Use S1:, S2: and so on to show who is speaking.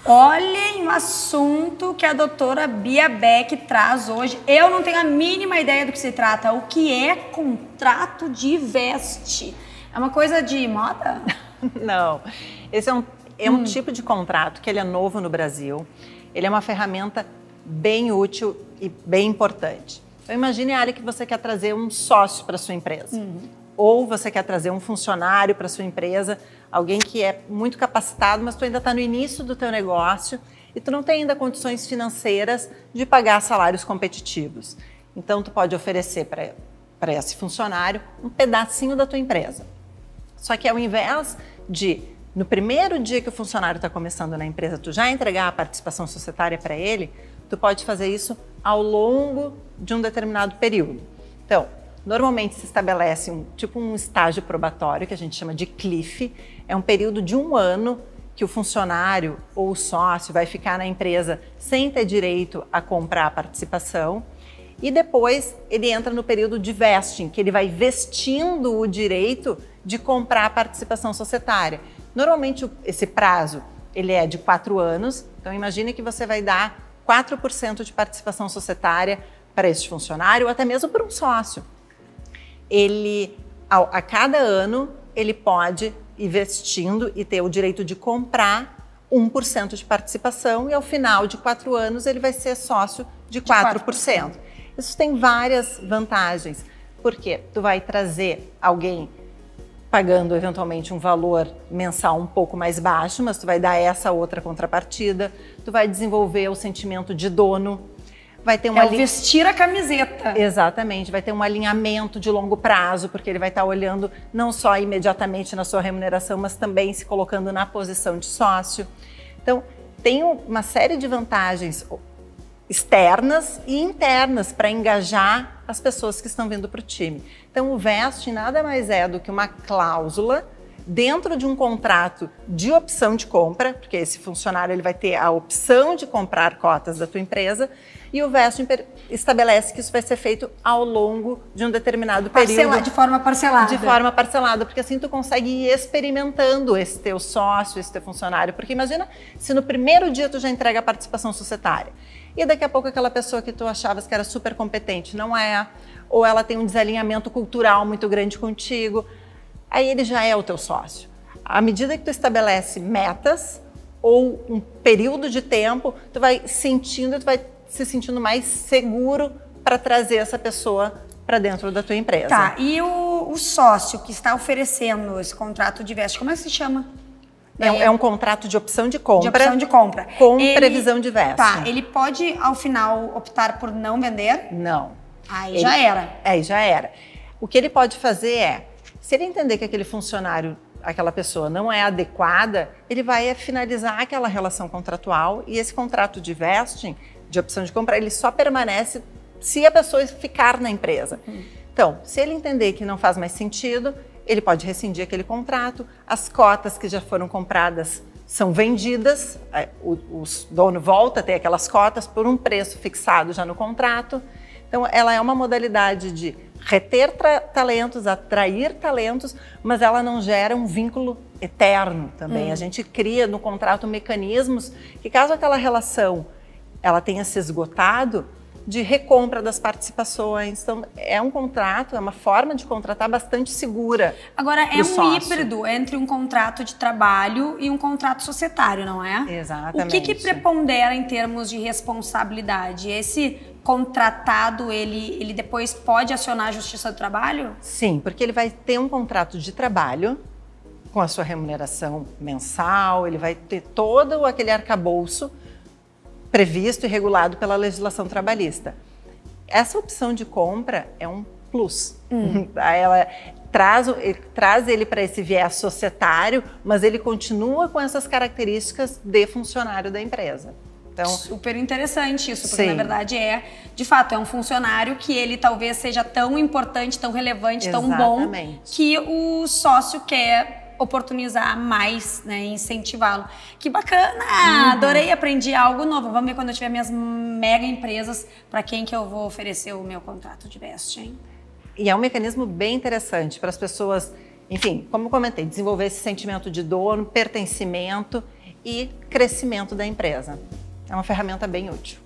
S1: Olhem o assunto que a doutora Bia Beck traz hoje. Eu não tenho a mínima ideia do que se trata. O que é contrato de veste? É uma coisa de moda?
S2: Não. Esse é um tipo de contrato que ele é novo no Brasil. Ele é uma ferramenta bem útil e bem importante. Então, imagine a área que você quer trazer um sócio para sua empresa. Ou você quer trazer um funcionário para sua empresa, alguém que é muito capacitado, mas tu ainda está no início do teu negócio e tu não tem ainda condições financeiras de pagar salários competitivos. Então, tu pode oferecer para esse funcionário um pedacinho da tua empresa. Só que ao invés de, no primeiro dia que o funcionário está começando na empresa, tu já entregar a participação societária para ele, tu pode fazer isso ao longo de um determinado período. Então, normalmente se estabelece um estágio probatório, que a gente chama de cliff. É um período de 1 ano que o funcionário ou o sócio vai ficar na empresa sem ter direito a comprar a participação. E depois ele entra no período de vesting, que ele vai vestindo o direito de comprar a participação societária. Normalmente esse prazo ele é de 4 anos, então imagine que você vai dar 4% de participação societária para esse funcionário ou até mesmo para um sócio. Ele, a cada ano, ele pode ir vestindo e ter o direito de comprar 1% de participação e ao final de 4 anos ele vai ser sócio de 4%. Isso tem várias vantagens, porque tu vai trazer alguém pagando eventualmente um valor mensal um pouco mais baixo, mas tu vai dar essa outra contrapartida, tu vai desenvolver o sentimento de dono, vai ter
S1: vestir a camiseta.
S2: Exatamente, vai ter um alinhamento de longo prazo, porque ele vai estar olhando não só imediatamente na sua remuneração, mas também se colocando na posição de sócio. Então, tem uma série de vantagens externas e internas para engajar as pessoas que estão vindo para o time. Então, o vesting nada mais é do que uma cláusula dentro de um contrato de opção de compra, porque esse funcionário ele vai ter a opção de comprar cotas da tua empresa, e o vesting estabelece que isso vai ser feito ao longo de um determinado período.
S1: De forma parcelada.
S2: De forma parcelada, porque assim tu consegue ir experimentando esse teu sócio, esse teu funcionário. Porque imagina se no primeiro dia tu já entrega a participação societária e daqui a pouco aquela pessoa que tu achavas que era super competente não é, ou ela tem um desalinhamento cultural muito grande contigo, aí ele já é o teu sócio. À medida que tu estabelece metas ou um período de tempo, tu vai se sentindo mais seguro para trazer essa pessoa para dentro da tua empresa.
S1: Tá, e o sócio que está oferecendo esse contrato de vesting, como é que se chama?
S2: É um contrato de opção de compra.
S1: De opção de compra.
S2: Com previsão de vesting.
S1: Tá, ele pode, ao final, optar por não vender?
S2: Não.
S1: Aí já era.
S2: Aí já era. O que ele pode fazer é, se ele entender que aquele funcionário, aquela pessoa não é adequada, ele vai finalizar aquela relação contratual e esse contrato de vesting, de opção de compra, ele só permanece se a pessoa ficar na empresa. Então, se ele entender que não faz mais sentido, ele pode rescindir aquele contrato, as cotas que já foram compradas são vendidas, o dono volta a ter aquelas cotas por um preço fixado já no contrato. Então, ela é uma modalidade de reter talentos, atrair talentos, mas ela não gera um vínculo eterno também. A gente cria no contrato mecanismos que, caso aquela relação ela tenha se esgotado, de recompra das participações. Então, é um contrato, é uma forma de contratar bastante segura.
S1: Agora, é um híbrido entre um contrato de trabalho e um contrato societário, não é?
S2: Exatamente.
S1: O que prepondera em termos de responsabilidade? Esse contratado, ele depois pode acionar a Justiça do Trabalho?
S2: Sim, porque ele vai ter um contrato de trabalho com a sua remuneração mensal, ele vai ter todo aquele arcabouço previsto e regulado pela legislação trabalhista. Essa opção de compra é um plus. Ela traz ele para esse viés societário, mas ele continua com essas características de funcionário da empresa.
S1: Então, super interessante isso, porque na verdade de fato, é um funcionário que ele talvez seja tão importante, tão relevante, tão bom, que o sócio quer oportunizar mais, né, incentivá-lo. Que bacana! Adorei, aprendi algo novo. Vamos ver quando eu tiver minhas mega empresas, para quem que eu vou oferecer o meu contrato de vesting.
S2: E é um mecanismo bem interessante para as pessoas, enfim, como eu comentei, desenvolver esse sentimento de dono, pertencimento e crescimento da empresa. É uma ferramenta bem útil.